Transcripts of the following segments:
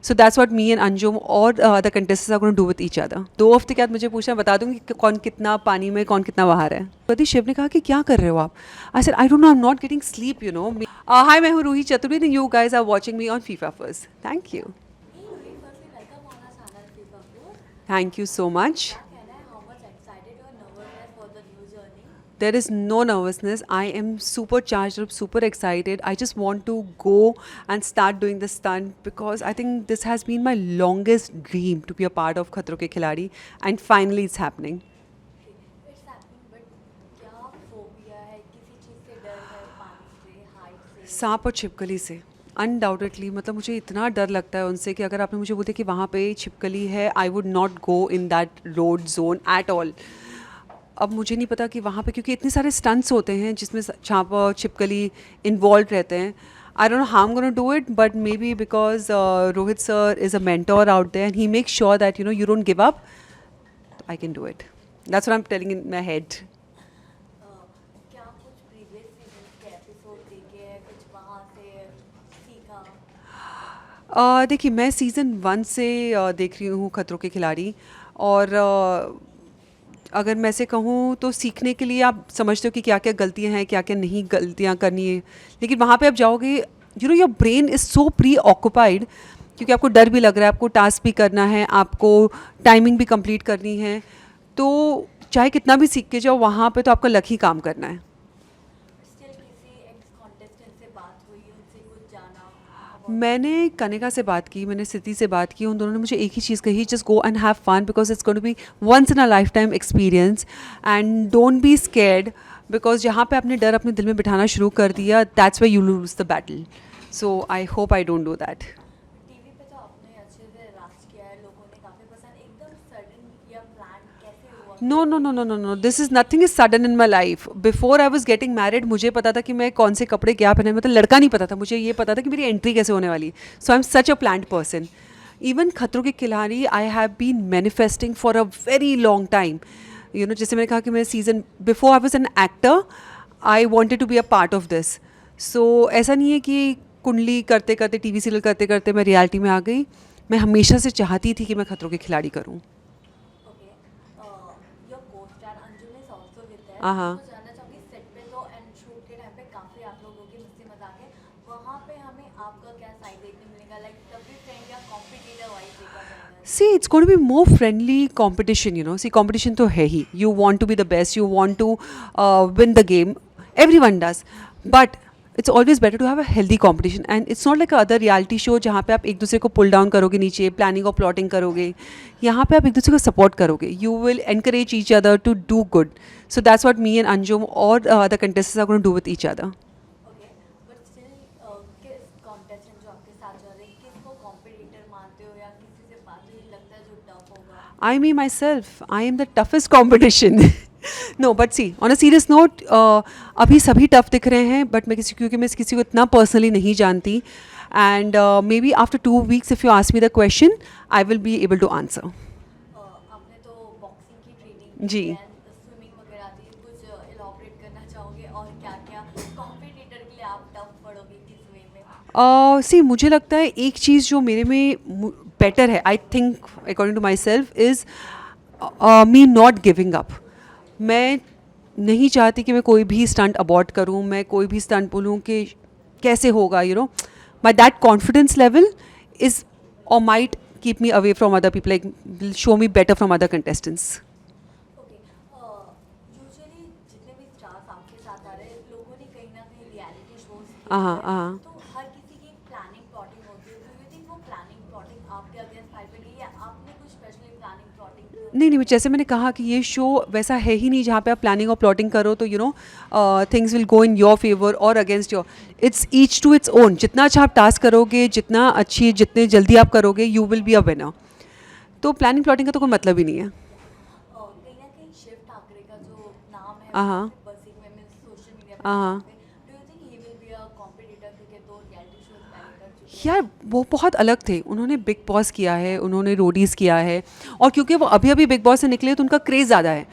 So that's what me and Anjum और the contestants are going to do with each other. 2 हफ्ते के बाद मुझे पूछना, बता दूंगी कि कौन कितना पानी में, कौन कितना बाहर है. कभी शिव ने कहा कि क्या कर रहे हो आप? I said I don't know, I am not getting sleep, you know. Hi, मैं हूँ Ruhi Chaturvedi and you guys are watching me on FIFA first. Thank you. Hey Rohit, firstly welcome on our channel FIFA Plus. Thank you so much. क्या कहना है, how much excited or nervousness for the new journey? There is no nervousness. I am super charged up, super excited. I just want to go and start doing the stunt because I think this has been my longest dream to be a part of Khatro Ke Khiladi, and finally it's happening. It's happening, but क्या phobia है, किसी चीज़ से डर है, पानी से, height से? सांप और छिपकली से अनडाउटेडली, मतलब मुझे इतना डर लगता है उनसे कि अगर आपने मुझे बोलते कि वहाँ पे छिपकली है, I would not go in that road zone at all. अब मुझे नहीं पता कि वहाँ पे, क्योंकि इतने सारे स्टंट्स होते हैं जिसमें सांप और छिपकली इन्वॉल्व रहते हैं. I don't know how I am gonna do it, but maybe because Rohit sir is a mentor out there and he make sure that you know you don't give up. I can do it. That's what I am telling in my head. क्या कुछ previous seasons के episode देखे हैं, कुछ वहाँ से सीखा? देखिए, मैं सीज़न 1 से देख रही हूँ खतरों के खिलाड़ी, और अगर मैं से कहूँ तो सीखने के लिए आप समझते हो कि क्या क्या गलतियाँ हैं, क्या क्या नहीं गलतियाँ करनी है. लेकिन वहाँ पे आप जाओगे, you know your brain is so pre occupied, क्योंकि आपको डर भी लग रहा है, आपको टास्क भी करना है, आपको टाइमिंग भी कंप्लीट करनी है. तो चाहे कितना भी सीख के जाओ, वहाँ पे तो आपका लक ही काम करना है. Still किसी ex contestant से बात हुई, उनसे कुछ जाना? मैंने कनिका से बात की, मैंने सिद्धि से बात की. उन दोनों ने मुझे एक ही चीज़ कही, just go and have fun because it's going to be once in a lifetime experience, and don't be scared because जहाँ पे आपने डर अपने दिल में बिठाना शुरू कर दिया, that's why you lose the battle. So I hope I don't do that. TV पे तो आपने अच्छे से राज किया है, लोगों ने काफ़ी पसंद. एकदम सडन या प्लान कैसे हुआ? No no no no no no, this is nothing is sudden in my life. Before I was getting married मुझे पता था कि मैं कौन से कपड़े क्या पहने, मतलब लड़का नहीं पता था, मुझे ये पता था कि मेरी एंट्री कैसे होने वाली. So I am such a planned person. Even Khatron Ke Khiladi I have been manifesting for a very long time. You know, जैसे मैंने कहा कि मैं season before I was an actor, I wanted to be a part of this. So ऐसा नहीं है कि कुंडली करते करते, टीवी सीरियल करते करते मैं रियलिटी में आ गई. मैं हमेशा से चाहती थी कि मैं खतरों के खिलाड़ी करूँ. Okay, your co-star Anjum is also with that. हाँ. तो जानना चाहूँगी सेट पे तो एंड शूट के टाइम पे काफ़ी आप लोगों की मस्ती मजाक है. वहाँ पे हमें आपका क्या साइड देखने मिलेगा? लाइक तभी फ्रेंड या कॉम्पिटिटर वाइज देखा जाएगा? See, it's going to be more friendly competition, you know. See, competition तो है ही. You want to be the best. You want to win the game. Everyone does. But it's always better to have a healthy competition. And it's not like a other reality show जहाँ पे आप एक दूसरे को pull down करोगे नीचे, planning और plotting करोगे. यहाँ पे आप एक दूसरे को support करोगे. You will encourage each other to do good. So that's what me and Anjum or the contestants are going to do with each other. Okay, but still किस कॉन्टेस्टेंट जो आपके साथ जा रहे हैं, किसको कॉम्पिटिटर मानते हो या किसी से बात हुई लगता है जो टफ होगा? I me myself, I am the toughest competition. No, but see, on a serious note, अभी सभी टफ दिख रहे हैं, बट मैं क्योंकि मैं किसी को इतना पर्सनली नहीं जानती, and may be after 2 weeks if you ask me the question, I will be able to answer. आपने तो बॉक्सिंग की ट्रेनिंग जी. स्विमिंग वगैरह थी, कुछ इलॉबरेट करना चाहोगे और क्या क्या कॉम्पिटिटर के लिए आप टफ पड़ोगे किस वे में? सी, मुझे लगता है एक चीज़ जो मेरे में बेटर है, I think according to myself, is me not giving up. मैं नहीं चाहती कि मैं कोई भी स्टंट अबॉर्ट करूँ, मैं कोई भी स्टंट बोलूँ कि कैसे होगा, you know. My that confidence level is और might keep me away from other people, like will show me better from other contestants. Okay, usually जितने भी स्टार्स आपके साथ आ रहे हैं, लोगों ने कहीं ना कहीं रियलिटी शोज हाँ. तो हर किसी की प्लानिंग प्लॉटिंग होती है. डू यू थिंक वो प्लानिंग प्लॉटिंग आपके अगेंस्ट फाइट गई या आपने कुछ स्पेशली प्लानिंग प्लॉटिंग? नहीं नहीं, जैसे मैंने कहा कि ये शो वैसा है ही नहीं जहाँ पे आप प्लानिंग और प्लॉटिंग करो तो you know things will go in your favour और against your. Its each to its own. जितना अच्छा आप टास्क करोगे, जितना अच्छी, जितने जल्दी आप करोगे, you will be a winner. तो प्लानिंग प्लॉटिंग का तो कोई मतलब ही नहीं है. कहीं ना कहीं शिव ठाकरे का जो नाम है हाँ. बसिंग में मीन्स सोशल मीडिया हाँ. पे, do you think he will be a competitor क्योंकि 2 रियलिटी शोज पहले कर चुके हैं? यार वो बहुत अलग थे. उन्होंने बिग बॉस किया है, उन्होंने रोडीज़ किया है, और क्योंकि वो अभी अभी बिग बॉस से निकले तो उनका क्रेज़ ज़्यादा है.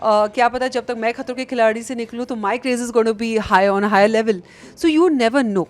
क्या पता जब तक मैं खतरों के खिलाड़ी से निकलूँ तो my craze is going to be high on higher level. So you never know.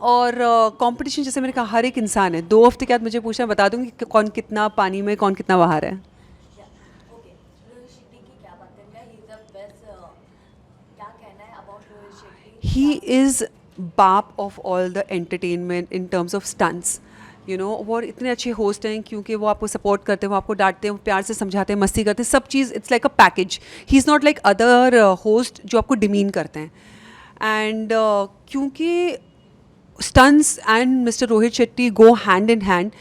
और कंपटीशन जैसे मैंने कहा हर एक इंसान है, 2 हफ्ते के बाद मुझे पूछना, बता दूंगी कि कौन कितना पानी में कौन कितना बाहर है. ओके, रोहित शेट्टी की क्या बात करेंगे, ही इज द बेस्ट, क्या कहना है about Rohit Shetty? He is बाप of all the entertainment in terms of stunts. वो इतने अच्छे होस्ट हैं क्योंकि वो आपको सपोर्ट करते हैं, वो आपको डांटते हैं, वो प्यार से समझाते हैं, मस्ती करते हैं, सब चीज़ it's like a package. He is not like other host जो आपको डिमीन करते हैं. एंड क्योंकि stunts and mister Rohit Shetty go hand in hand,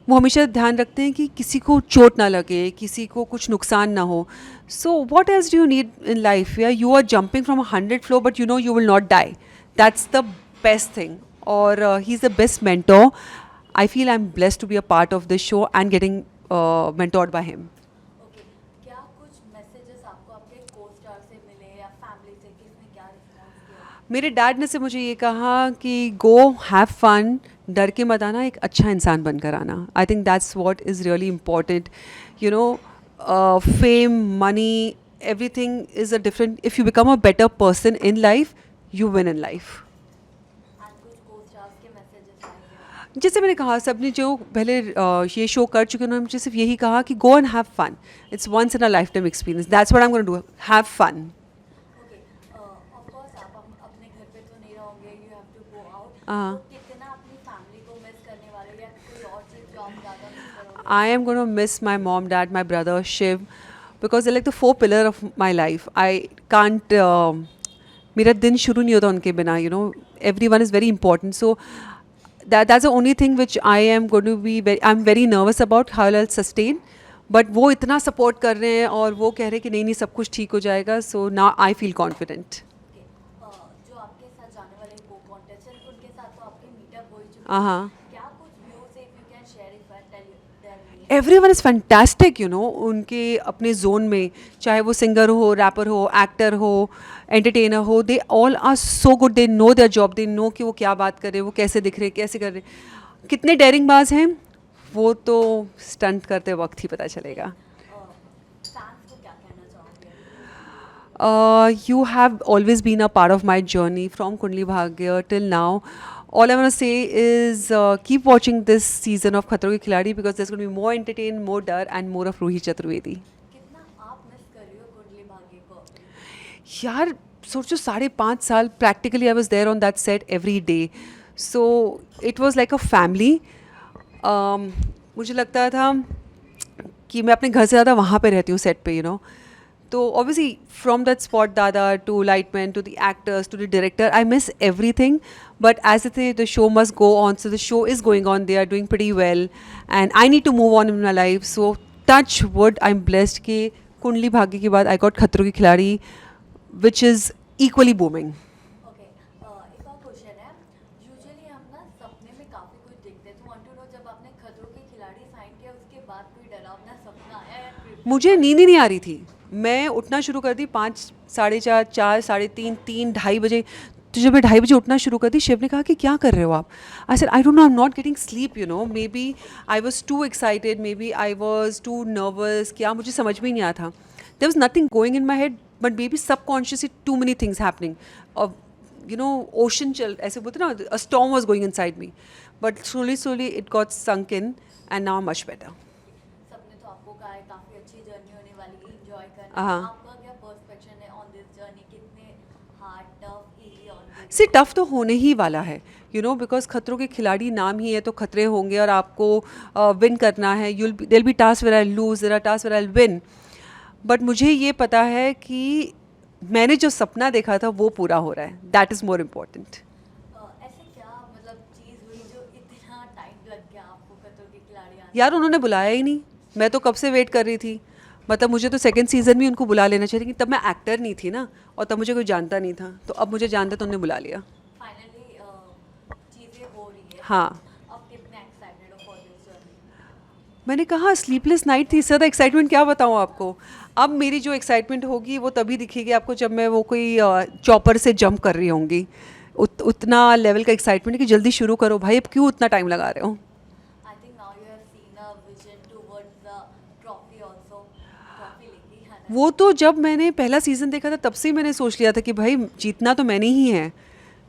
वो हमेशा ध्यान रखते हैं कि किसी को चोट ना लगे, किसी को कुछ नुकसान ना हो. So what else do you need in life? या you are jumping from 100 floor but you know you will not die. That's the best thing. और he is the best mentor. I feel I'm blessed to be a part of this show and getting mentored by him. Okay, क्या कुछ messages आपको आपके को star से मिले या family से, किसने क्या रिस्पॉन्स किया? मेरे डैड ने से मुझे ये कहा कि गो हैव फन, डर के मत आना, एक अच्छा इंसान बनकर आना. I think that's what is really important. Fame, money, everything is a different. If you become a better person in life, you win in life. And कुछ को स्टार्स के मैसेजेस आए? जैसे मैंने कहा, सबने जो पहले ये शो कर चुके हैं उन्होंने मुझे सिर्फ यही कहा कि go and have fun. It's once in a lifetime experience. That's what I am gonna do, have fun. Okay, of course आप अपने घर पे तो नहीं रहोगे, you have to go out. हाँ. तो कितना अपनी फैमिली को मिस करने वाले हो या कोई और चीज़ जो आप ज़्यादा मिस करोगे? I am going to miss my mom, dad, my brother, Shiv, because they're like the 4 pillar of my life. I can't. मेरा दिन शुरू नहीं होता उनके बिना. Everyone is very important. So that's the only thing which I am going to be. I'm very nervous about how I'll sustain. But वो इतना support कर रहे हैं और वो कह रहे हैं कि नहीं नहीं सब कुछ ठीक हो जाएगा. So now I feel confident. Okay, जो आपके साथ जाने वाले को कॉन्टेस्टेंट, उनके साथ तो आपकी मीटअप हो ही चुकी है. हाँ. क्या कुछ views if you can share if I tell you? Everyone is fantastic. उनके अपने जोन में, चाहे वो सिंगर हो, रैपर हो, एक्टर हो, एंटरटेनर हो, they all are so good. They know their job. They know कि वो क्या बात कर रहे हैं, वो कैसे दिख रहे हैं, कैसे कर रहे हैं. कितने डेयरिंग बाज हैं वो तो स्टंट करते वक्त ही पता चलेगा. फैंस को क्या कहना चाहोगे? You have always been a part of my journey from Kundli Bhagya till now. All I want to say is keep watching this season of Khatron Ke Khiladi because there's going to be more entertainment, more dar and more of Rohit Chaturvedi. कितना आप miss कर रही हो कुंडली भाग्य को? यार सोचो 5.5 साल practically I was there on that set every day. So it was like a family. मुझे लगता था कि मैं अपने घर से ज़्यादा वहाँ पे रहती हूँ सेट पे. तो obviously from that spot dada to lightman to the actors to the director, I miss everything. But as I say, the show must go on. So the show is going on. They are doing pretty well, and I need to move on in my life. So touch wood, I'm blessed कि कुंडली भाग्य के बाद I got खतरों की खिलाड़ी, which is equally booming. Okay, एक और question है. Usually हम ना सपने में काफ़ी कुछ देखते हैं, तो वांट टू नो जब आपने खतरों के खिलाड़ी साइन किया उसके बाद कोई डरावना सपना आया या ट्रिप? मुझे नींद ही नहीं आ रही थी. मैं उठना शुरू कर दी 5, 4:30, 4, 3:30, 3, 2:30 बजे. तो जब मैं 2:30 बजे उठना शुरू कर दी, शिव ने कहा कि क्या कर रहे हो आप? I said I don't know, I am not getting sleep. Maybe I was too excited, maybe I was too nervous. क्या मुझे समझ में ही नहीं आया था. There was nothing going in my head but maybe subconsciously too many things happening. Ocean चल ऐसे बोलते ना, a storm was going inside me. But slowly it got sunk in and now much better. सपने तो आपको कहा है काफ़ी अच्छी जर्नी होने वाली, एंजॉय करना. हाँ. आपका क्या पर्सपेक्शन है ऑन दिस जर्नी? कितने hard, tough, easy on this? से टफ तो होने ही वाला है. बिकॉज खतरों के खिलाड़ी नाम ही है तो खतरे होंगे और आपको विन करना है. There be task where I lose, there are task where I win. But मुझे ये पता है कि मैंने जो सपना देखा था वो पूरा हो रहा है. That is more important. ऐसे क्या मतलब चीज़ हुई जो इतना टाइम लग गया आपको खतरों के खिलाड़ी आने? यार उन्होंने बुलाया ही नहीं. मैं तो कब से वेट कर रही थी. मतलब मुझे तो सेकंड सीज़न भी उनको बुला लेना चाहिए, लेकिन तब मैं एक्टर नहीं थी ना और तब मुझे कोई जानता नहीं था. तो अब मुझे जानता तो उन्होंने बुला लिया. फाइनली चीज़ें हो रही है. हाँ. अब कितने एक्साइटेड हो फॉर दिस जर्नी? मैंने कहा स्लीपलेस नाइट थी. इससे ज़्यादा एक्साइटमेंट क्या बताऊँ आपको. अब मेरी जो एक्साइटमेंट होगी वो तभी दिखेगी आपको जब मैं वो कोई चॉपर से जंप कर रही होंगी. उतना लेवल का एक्साइटमेंट कि जल्दी शुरू करो भाई, अब क्यों उतना टाइम लगा रहे हो. I think now you have seen a vision towards the trophy also. Trophy लेके ही आना वो तो जब मैंने पहला सीज़न देखा था तब से ही मैंने सोच लिया था कि भाई जीतना तो मैंने ही है.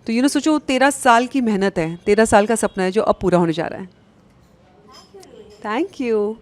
तो सोचो 13 साल की मेहनत है, 13 साल का सपना है जो अब पूरा होने जा रहा है. Thank you Roohi. Thank you.